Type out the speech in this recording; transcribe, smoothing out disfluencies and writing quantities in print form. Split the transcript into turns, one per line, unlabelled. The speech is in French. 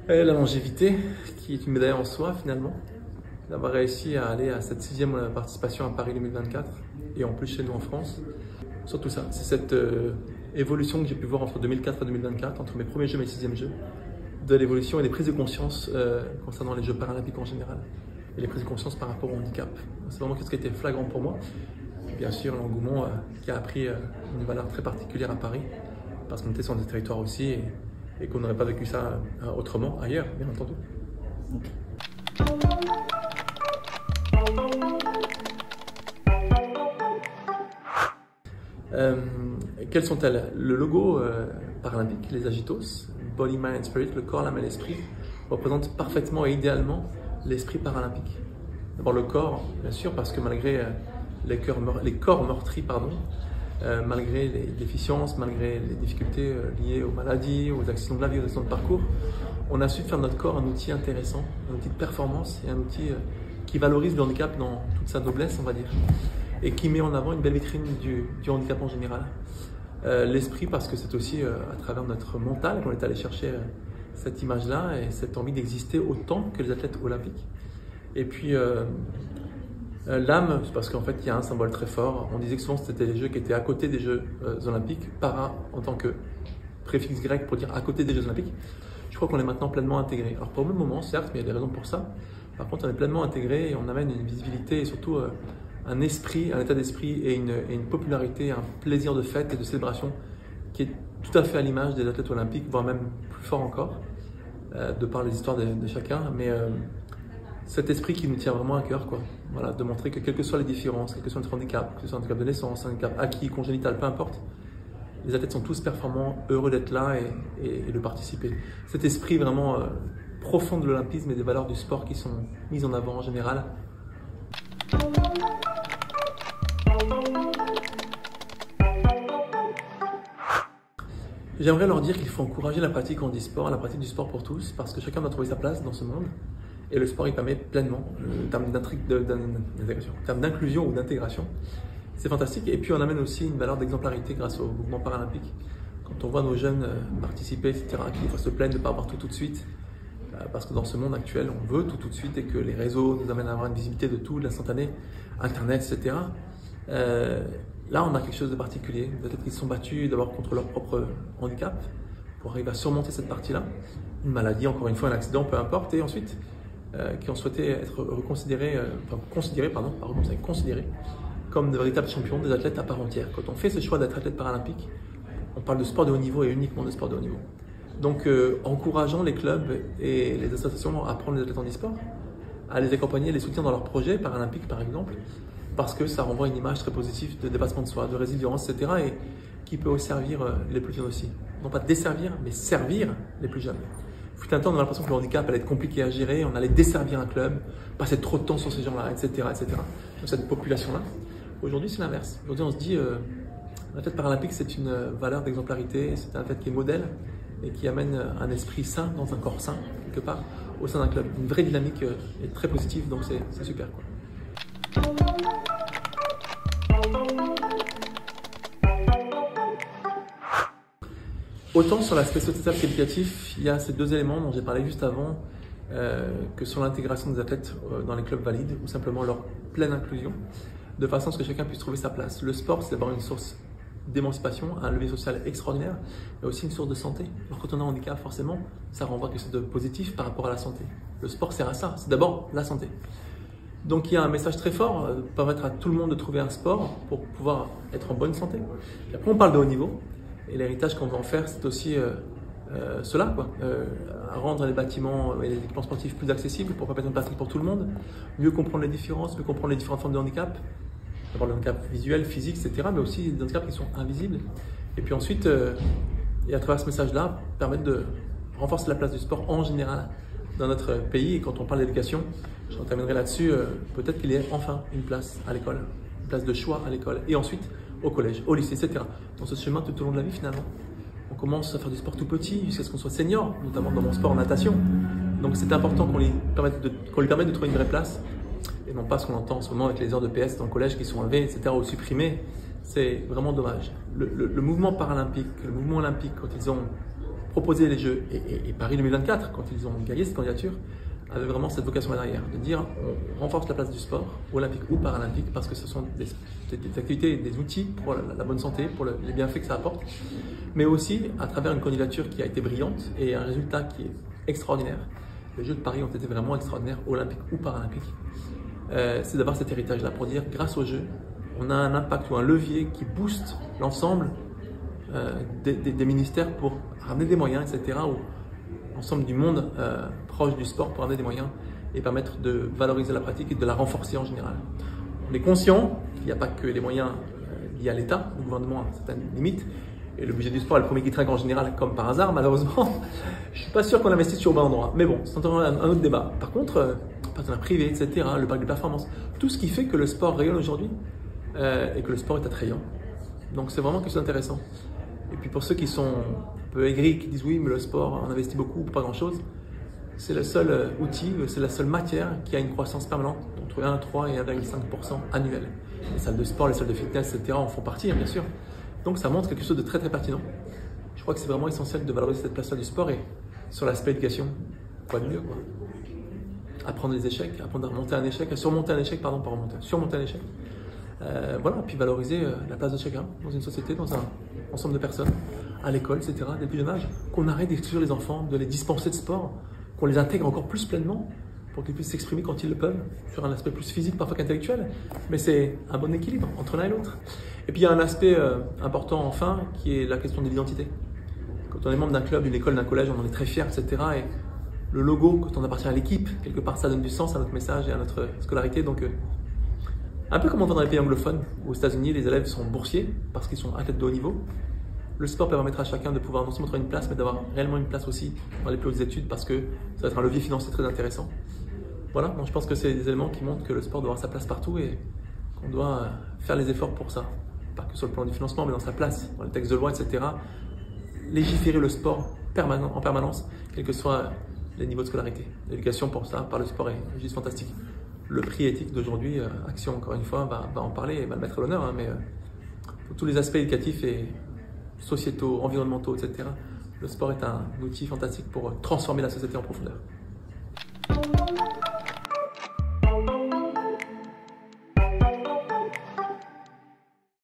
Et la longévité, qui est une médaille en soi finalement, d'avoir réussi à aller à cette 6e participation à Paris 2024 et en plus chez nous en France. Surtout ça, c'est cette évolution que j'ai pu voir entre 2004 et 2024, entre mes premiers jeux et mes 6e jeux, de l'évolution et des prises de conscience concernant les Jeux paralympiques en général et les prises de conscience par rapport au handicap. C'est vraiment quelque chose qui a été flagrant pour moi. Et bien sûr, l'engouement qui a pris une valeur très particulière à Paris, parce qu'on était sur des territoires aussi et qu'on n'aurait pas vécu ça autrement ailleurs, bien entendu. Quelles sont-elles? Le logo paralympique, les Agitos, Body, Mind and Spirit, le corps, l'âme et l'esprit, représente parfaitement et idéalement l'esprit paralympique. D'abord le corps, bien sûr, parce que malgré les corps meurtris, malgré les déficiences, malgré les difficultés liées aux maladies, aux accidents de la vie, aux accidents de parcours, on a su faire de notre corps un outil intéressant, un outil de performance et un outil qui valorise le handicap dans toute sa noblesse, on va dire, et qui met en avant une belle vitrine du handicap en général. L'esprit, parce que c'est aussi à travers notre mental qu'on est allé chercher cette image-là et cette envie d'exister autant que les athlètes olympiques. Et puis l'âme, c'est parce qu'en fait il y a un symbole très fort. On disait que souvent c'était les Jeux qui étaient à côté des Jeux olympiques, para en tant que préfixe grec pour dire à côté des Jeux olympiques. Je crois qu'on est maintenant pleinement intégré. Alors pour le moment, certes, mais il y a des raisons pour ça. Par contre, on est pleinement intégré et on amène une visibilité et surtout un esprit, un état d'esprit et une popularité, un plaisir de fête et de célébration qui est tout à fait à l'image des athlètes olympiques, voire même plus fort encore, de par les histoires de chacun. Mais cet esprit qui nous tient vraiment à cœur, quoi. Voilà, de montrer que quelles que soient les différences, quel que soit notre handicap, que ce soit un handicap de naissance, un handicap acquis, congénital, peu importe, les athlètes sont tous performants, heureux d'être là et de participer. Cet esprit vraiment profond de l'olympisme et des valeurs du sport qui sont mises en avant en général. J'aimerais leur dire qu'il faut encourager la pratique handisport, la pratique du sport pour tous, parce que chacun doit trouver sa place dans ce monde. Et le sport, il permet pleinement, en termes d'inclusion ou d'intégration. C'est fantastique. Et puis, on amène aussi une valeur d'exemplarité grâce au mouvement paralympique. Quand on voit nos jeunes participer, etc., qu'il faut se plaindre de ne pas avoir tout de suite, parce que dans ce monde actuel, on veut tout de suite et que les réseaux nous amènent à avoir une visibilité de tout, de l'instantané, Internet, etc. Là, on a quelque chose de particulier. Des athlètes qui se sont battus d'abord contre leur propre handicap pour arriver à surmonter cette partie-là. Une maladie, encore une fois, un accident, peu importe. Et ensuite, qui ont souhaité être considérés comme de véritables champions, des athlètes à part entière. Quand on fait ce choix d'être athlète paralympique, on parle de sport de haut niveau et uniquement de sport de haut niveau. Donc, encourageant les clubs et les associations à prendre les athlètes en e-sport, à les accompagner, les soutenir dans leurs projets paralympiques, par exemple, parce que ça renvoie une image très positive de dépassement de soi, de résilience, etc. et qui peut aussi servir les plus jeunes aussi. Non pas desservir, mais servir les plus jeunes. Il fut un temps, on a l'impression que le handicap allait être compliqué à gérer, on allait desservir un club, passer trop de temps sur ces gens-là, etc., etc. Sur cette population-là. Aujourd'hui, c'est l'inverse. Aujourd'hui, on se dit, l'athlète paralympique, c'est une valeur d'exemplarité, c'est un athlète qui est modèle et qui amène un esprit sain dans un corps sain, quelque part, au sein d'un club. Une vraie dynamique est très positive, donc c'est super, quoi. Autant sur l'aspect sociétal qualitatif, il y a ces deux éléments dont j'ai parlé juste avant, que sur l'intégration des athlètes dans les clubs valides ou simplement leur pleine inclusion, de façon à ce que chacun puisse trouver sa place. Le sport, c'est d'abord une source d'émancipation, un levier social extraordinaire, mais aussi une source de santé. Alors quand on a un handicap, forcément, ça renvoie quelque chose de positif par rapport à la santé. Le sport sert à ça, c'est d'abord la santé. Donc il y a un message très fort, permettre à tout le monde de trouver un sport pour pouvoir être en bonne santé. Et après on parle de haut niveau, et l'héritage qu'on veut en faire, c'est aussi cela, quoi. Rendre les bâtiments et les équipements sportifs plus accessibles pour permettre une pratique pour tout le monde, mieux comprendre les différences, mieux comprendre les différentes formes de handicap, d'abord le handicap visuel, physique, etc., mais aussi des handicaps qui sont invisibles. Et puis ensuite, et à travers ce message-là, permettre de renforcer la place du sport en général dans notre pays. Et quand on parle d'éducation, je terminerai là-dessus, peut-être qu'il y ait enfin une place à l'école, une place de choix à l'école, et ensuite au collège, au lycée, etc. Dans ce chemin tout au long de la vie finalement. On commence à faire du sport tout petit jusqu'à ce qu'on soit senior, notamment dans mon sport en natation. Donc c'est important qu'on lui permette de trouver une vraie place, et non pas ce qu'on entend en ce moment avec les heures de PS dans le collège qui sont enlevées, etc., ou supprimées. C'est vraiment dommage. Le mouvement paralympique, le mouvement olympique, quand ils ont proposé les Jeux et Paris 2024, quand ils ont gagné cette candidature, avait vraiment cette vocation derrière, de dire on renforce la place du sport, olympique ou paralympique, parce que ce sont des activités et des outils pour la bonne santé, pour les bienfaits que ça apporte, mais aussi à travers une candidature qui a été brillante et un résultat qui est extraordinaire. Les Jeux de Paris ont été vraiment extraordinaires, olympiques ou paralympiques. C'est d'avoir cet héritage-là pour dire, grâce aux Jeux, on a un impact ou un levier qui booste l'ensemble des ministères pour ramener des moyens, etc., ou l'ensemble du monde proche du sport pour ramener des moyens et permettre de valoriser la pratique et de la renforcer en général. On est conscient qu'il n'y a pas que les moyens liés à l'État, le gouvernement a certaines limites, et le budget du sport est le premier qui trinque en général, comme par hasard, malheureusement. Je ne suis pas sûr qu'on investisse sur le bon endroit, mais bon, c'est un autre débat. Par contre, partenariat privé, etc., le parc de performance, tout ce qui fait que le sport rayonne aujourd'hui et que le sport est attrayant. Donc c'est vraiment quelque chose d'intéressant. Et puis pour ceux qui sont un peu aigris, qui disent oui, mais le sport, on investit beaucoup pour pas grand-chose, c'est le seul outil, c'est la seule matière qui a une croissance permanente entre 1,3 et 1,5% annuel. Les salles de sport, les salles de fitness, etc. en font partie, bien sûr. Donc ça montre quelque chose de très très pertinent. Je crois que c'est vraiment essentiel de valoriser cette place-là du sport et sur l'aspect éducation, quoi de mieux, quoi. Apprendre les échecs, apprendre à remonter un échec, à surmonter un échec, pardon, pas remonter, surmonter un échec. Voilà, puis valoriser la place de chacun dans une société, dans un ensemble de personnes, à l'école, etc., dès le plus jeune âge, qu'on arrête d'exclure les enfants, de les dispenser de sport, qu'on les intègre encore plus pleinement pour qu'ils puissent s'exprimer quand ils le peuvent, sur un aspect plus physique parfois qu'intellectuel, mais c'est un bon équilibre entre l'un et l'autre. Et puis il y a un aspect important enfin, qui est la question de l'identité. Quand on est membre d'un club, d'une école, d'un collège, on en est très fier, etc., et le logo, quand on appartient à l'équipe, quelque part ça donne du sens à notre message et à notre scolarité, donc un peu comme on voit dans les pays anglophones, aux États-Unis, les élèves sont boursiers parce qu'ils sont athlètes de haut niveau. Le sport permettra à chacun de pouvoir non seulement trouver une place, mais d'avoir réellement une place aussi dans les plus hautes études parce que ça va être un levier financier très intéressant. Voilà, donc je pense que c'est des éléments qui montrent que le sport doit avoir sa place partout et qu'on doit faire les efforts pour ça. Pas que sur le plan du financement, mais dans sa place, dans les textes de loi, etc. Légiférer le sport en permanence, quels que soient les niveaux de scolarité. L'éducation pour ça, par le sport, est juste fantastique. Le prix éthique d'aujourd'hui, Action, encore une fois, va en parler et va le mettre à l'honneur, hein, mais pour tous les aspects éducatifs et sociétaux, environnementaux, etc., le sport est un outil fantastique pour transformer la société en profondeur.